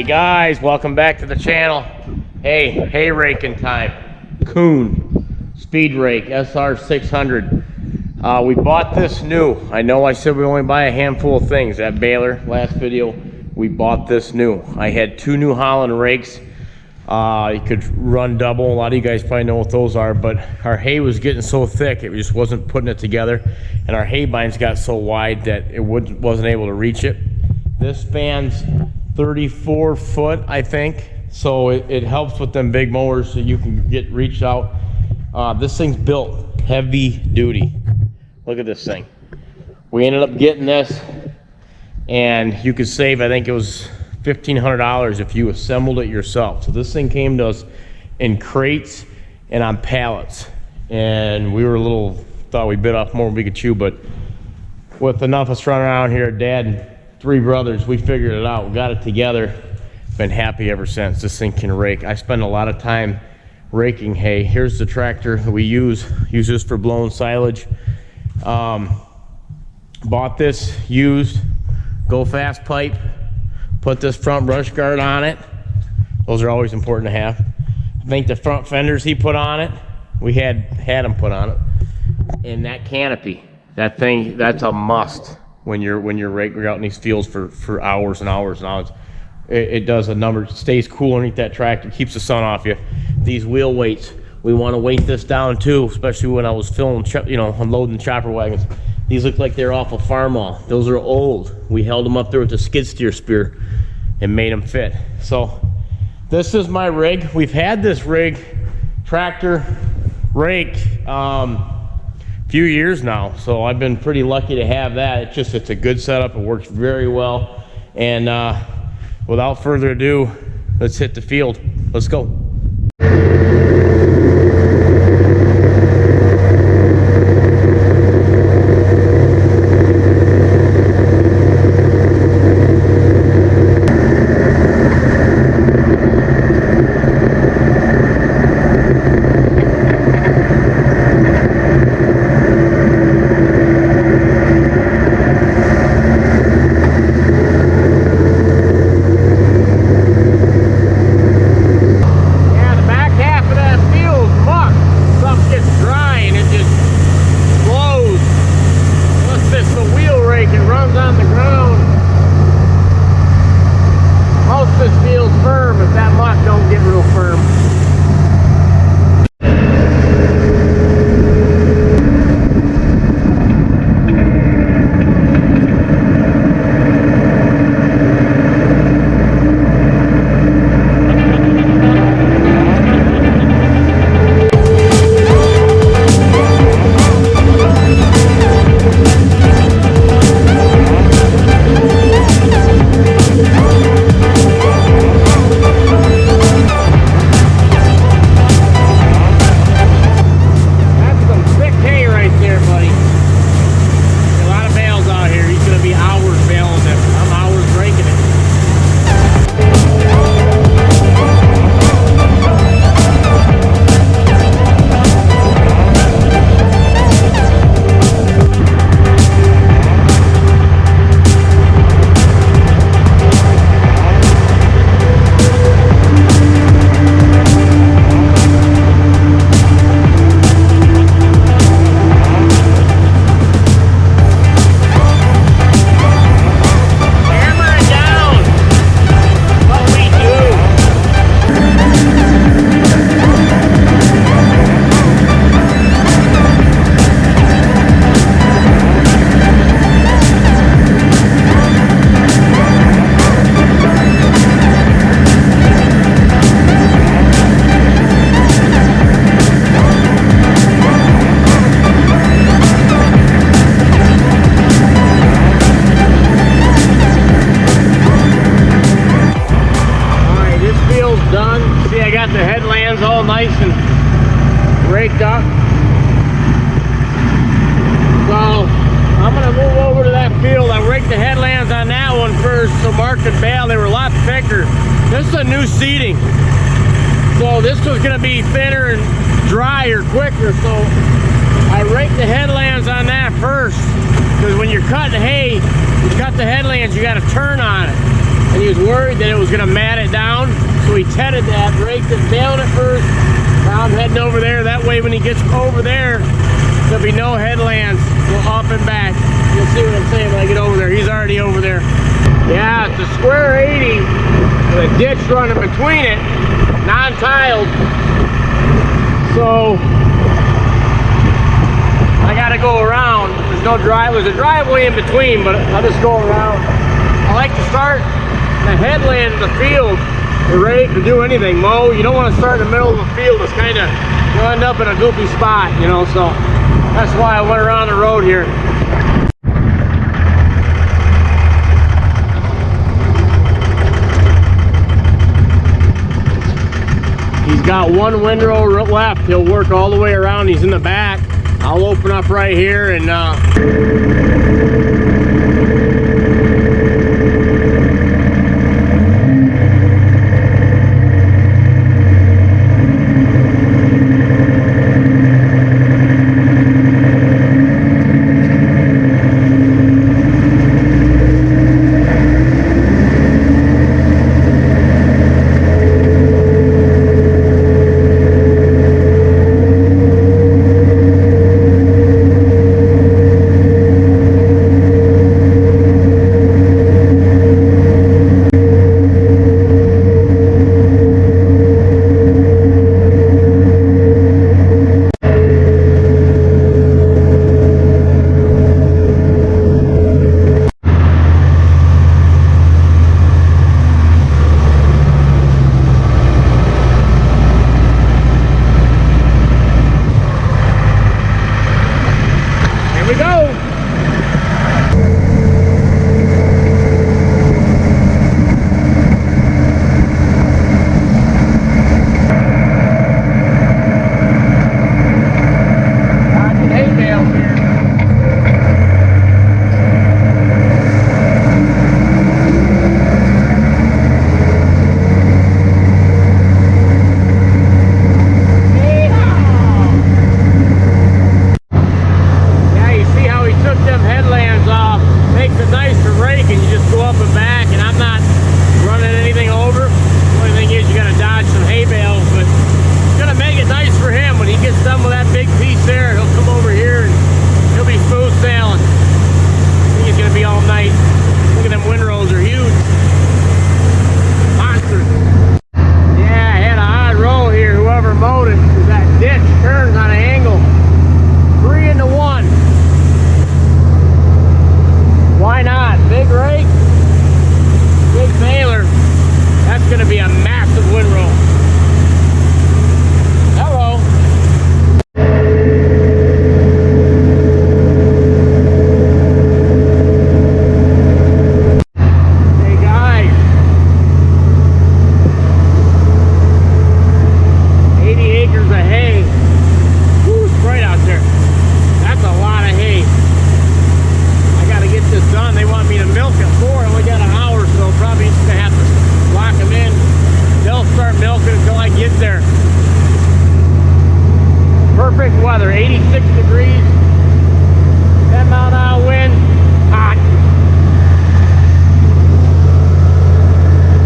Hey guys, welcome back to the channel. Hey, raking time. Kuhn speed rake SR 600. We bought this new. I know I said we only buy a handful of things at Baylor last video. We bought this new. I had two New Holland rakes. You could run double. A lot of you guys probably know what those are, but our hay was getting so thick it just wasn't putting it together, and our hay binds got so wide that it wasn't able to reach it. This spans 34 foot, I think, so it helps with them big mowers so you can get reached out. This thing's built heavy duty. Look at this thing. We ended up getting this, and you could save, I think it was $1,500 if you assembled it yourself. So this thing came to us in crates and on pallets, and we were thought we bit off more than we could chew, but with enough of us running around here, Dad and 3 brothers, we figured it out. We got it together. Been happy ever since. This thing can rake. I spend a lot of time raking hay. Here's the tractor that we use this for blowing silage. Bought this used, go fast pipe. Put this front brush guard on it. Those are always important to have. I think the front fenders he put on it, we had them put on it. And that canopy, that thing, that's a must when you're raking out in these fields for hours and hours and hours. It does a number. It stays cool underneath that tractor, keeps the sun off you. These wheel weights, we want to weight this down too, especially when I was unloading chopper wagons. These look like they're off a farm-all. Those are old. We held them up there with a skid steer spear and made them fit. So this is my rig. We've had this rig, tractor, rake, few years now, so I've been pretty lucky to have that. It's a good setup. It works very well. And without further ado, let's hit the field. Let's go. Raked up. So I'm gonna move over to that field. I raked the headlands on that one first, so Mark could bail. They were a lot thicker. This is a new seating, so this was gonna be thinner and drier quicker. So I raked the headlands on that first, because when you're cutting hay, you cut the headlands, you got to turn on it. and he was worried that it was gonna mat it down, so he tedded that, raked it, baled it first. Now I'm heading over there. That way when he gets over there, there'll be no headlands. Go up and back. You'll see what I'm saying when I get over there. He's already over there. Yeah, it's a square 80 with a ditch running between it, non-tiled. So I gotta go around. There's no drive. There's a driveway in between, but I'll just go around. I like to start the headland of the field to rake, to do anything, mow. You don't want to start in the middle of the field. It's kind of, you'll end up in a goofy spot, you know, so that's why I went around the road here. He's got one windrow left. He'll work all the way around. He's in the back. I'll open up right here and weather, 86 degrees, 10-mile-an-hour wind, hot.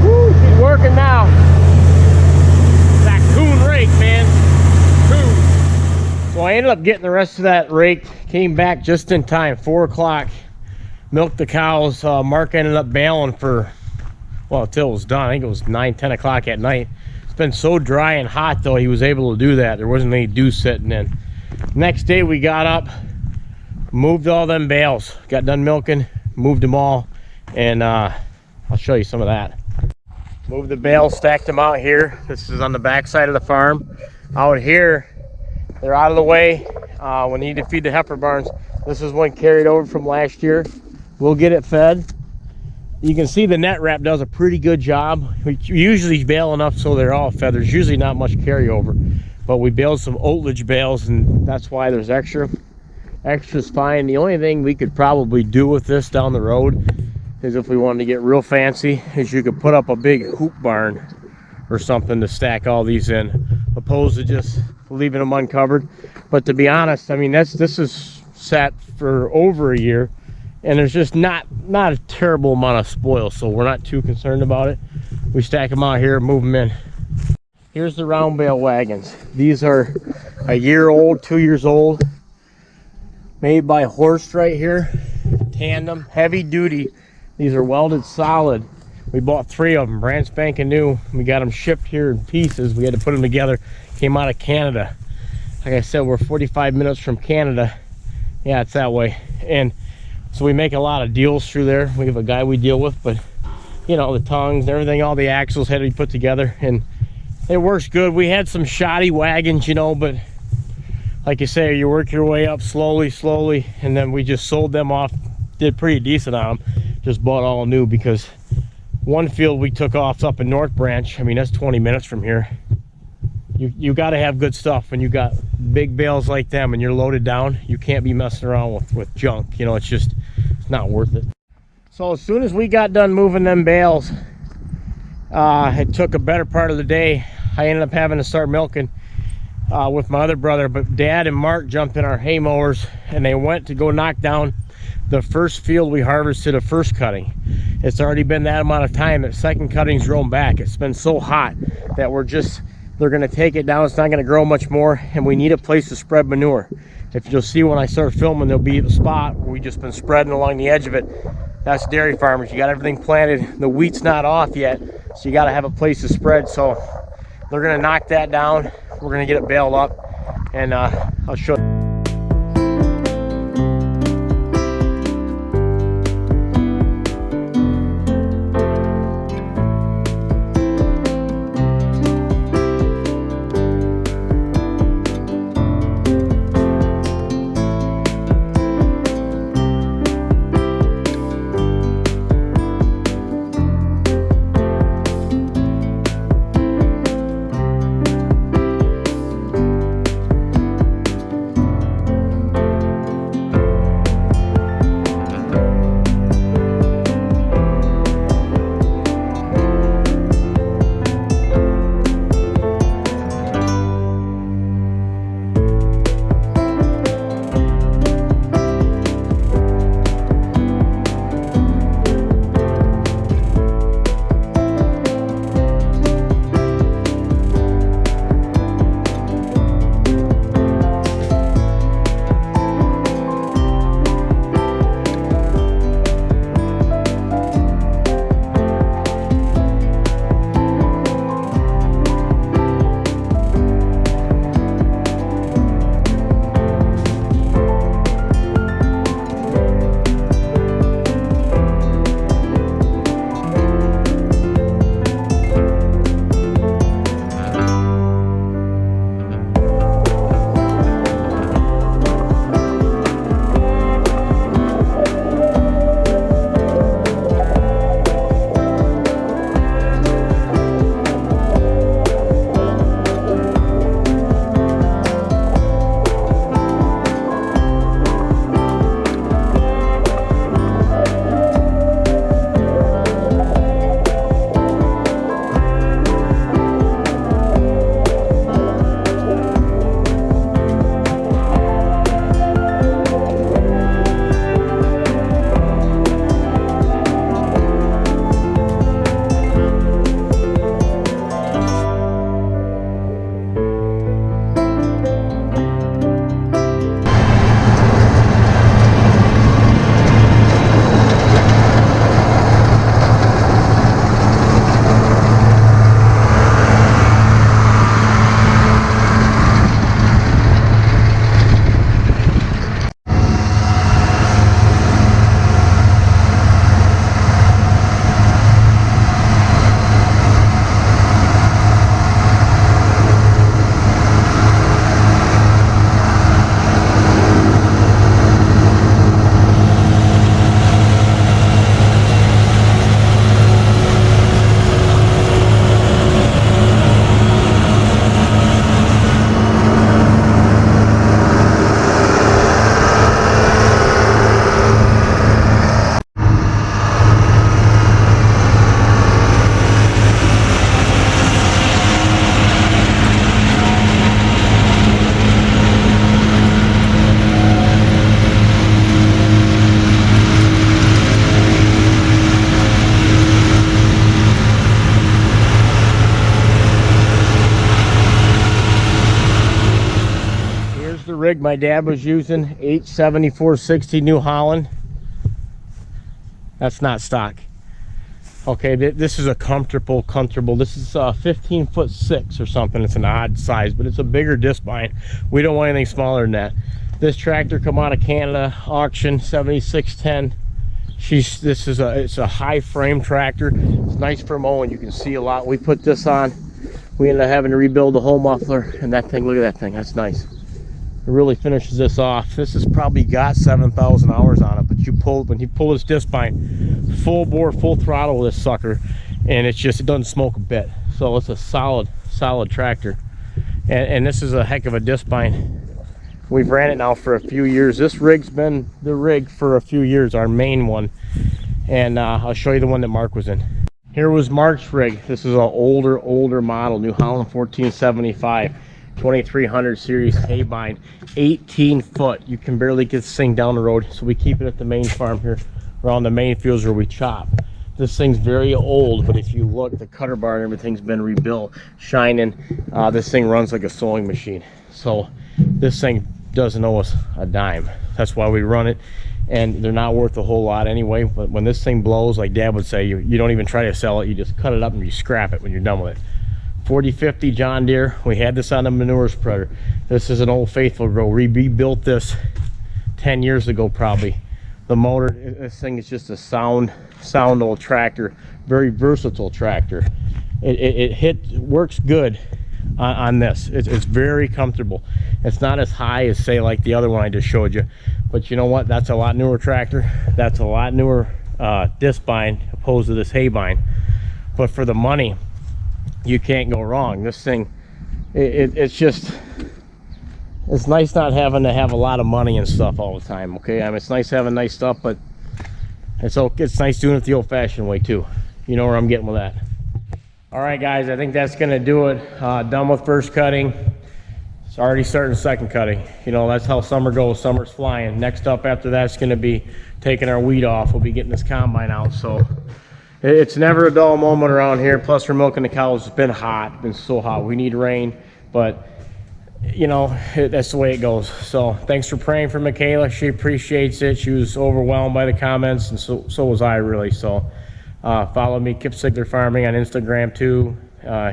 Woo, she's working now. That coon rake, man. Coon. So I ended up getting the rest of that rake, came back just in time, 4 o'clock. Milked the cows. Mark ended up bailing for, well, until it was done. I think it was 9, 10 o'clock at night. It's been so dry and hot though, he was able to do that. There wasn't any dew sitting in. Next day we got up, moved all them bales, got done milking, moved them all, and I'll show you some of that. Moved the bales, stacked them out here. This is on the back side of the farm. Out here, they're out of the way. When you need to feed the heifer barns, this is one carried over from last year. We'll get it fed. You can see the net wrap does a pretty good job. We usually bale enough so they're all fed. There's usually not much carryover, but we baled some oatlage bales, and that's why there's extra. Extra's fine. The only thing we could probably do with this down the road is, if we wanted to get real fancy, is you could put up a big hoop barn or something to stack all these in, opposed to just leaving them uncovered. But to be honest, I mean, this is set for over a year, and there's just not a terrible amount of spoil, so we're not too concerned about it. We stack them out here, move them in. Here's the round bale wagons. These are a year old, 2 years old, made by Horst right here. Tandem, heavy duty. These are welded solid. We bought 3 of them, brand spanking new. We got them shipped here in pieces. We had to put them together. Came out of Canada. Like I said, we're 45 minutes from Canada. Yeah, it's that way. And so we make a lot of deals through there. We have a guy we deal with, but you know, the tongues and everything, all the axles had to be put together, and it works good. We had some shoddy wagons, you know, but like you say, you work your way up slowly, and then we just sold them off, did pretty decent on them, just bought all new, because one field we took off up in North Branch, I mean, that's 20 minutes from here. You got to have good stuff when you got big bales like them and you're loaded down. You can't be messing around with junk, you know. It's not worth it. So as soon as we got done moving them bales, it took a better part of the day. I ended up having to start milking with my other brother, but Dad and Mark jumped in our hay mowers and they went to go knock down the first field we harvested of first cutting. It's already been that amount of time that second cutting's grown back. It's been so hot that they're gonna take it down. It's not gonna grow much more, and we need a place to spread manure. If you'll see when I start filming, there'll be the spot where we just been spreading along the edge of it. That's dairy farmers. You got everything planted. The wheat's not off yet, so you got to have a place to spread. So they're gonna knock that down. We're gonna get it baled up, and I'll show you. rig my dad was using, 87460 New Holland. That's not stock. Okay, this is a comfortable. This is 15'6" or something. It's an odd size, but it's a bigger disc bind. We don't want anything smaller than that. This tractor come out of Canada, auction, 7610. It's a high frame tractor. It's nice for mowing. You can see a lot. We put this on. We ended up having to rebuild the whole muffler, and that thing, look at that thing. That's nice. It really finishes this off. This has probably got 7,000 hours on it, but when you pull this disc bind, full bore, full throttle with this sucker, and it doesn't smoke a bit. So it's a solid tractor. And this is a heck of a disc bind. We've ran it now for a few years. This rig's been the rig for a few years, our main one. And I'll show you the one that Mark was in. Here was Mark's rig. This is an older model, New Holland 1475, 2300 series hay bind, 18 foot. You can barely get this thing down the road, so we keep it at the main farm here, around the main fields where we chop. This thing's very old, but if you look, the cutter bar and everything's been rebuilt, shining. This thing runs like a sewing machine. So this thing doesn't owe us a dime. That's why we run it, and they're not worth a whole lot anyway. But when this thing blows, like Dad would say, you don't even try to sell it. You just cut it up and you scrap it when you're done with it. 4050 John Deere. We had this on the manure spreader. This is an old faithful grow. We rebuilt this 10 years ago probably. The motor, this thing is just a sound old tractor. Very versatile tractor. It works good on this. It's very comfortable. It's not as high as, say, like the other one I just showed you, but you know what, that's a lot newer tractor. That's a lot newer disc bind opposed to this hay bind. But for the money, you can't go wrong. This thing, it's nice not having to have a lot of money and stuff all the time. Okay, I mean, it's nice having nice stuff, but it's nice doing it the old-fashioned way too. You know where I'm getting with that. All right, guys, I think that's gonna do it. Done with first cutting. It's already starting second cutting. You know, that's how summer goes. Summer's flying. Next up after that's gonna be taking our weed off. We'll be getting this combine out. So it's never a dull moment around here. Plus we're milking the cows. It's been hot. It's been so hot. We need rain, but you know, that's the way it goes. So thanks for praying for Michaela. She appreciates it. She was overwhelmed by the comments, and so was I, really. So follow me, Kip Sigler Farming, on Instagram too.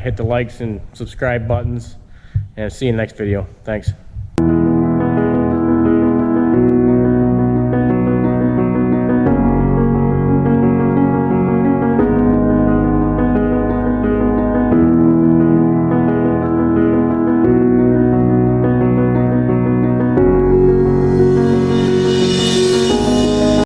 Hit the likes and subscribe buttons, and see you in the next video. Thanks.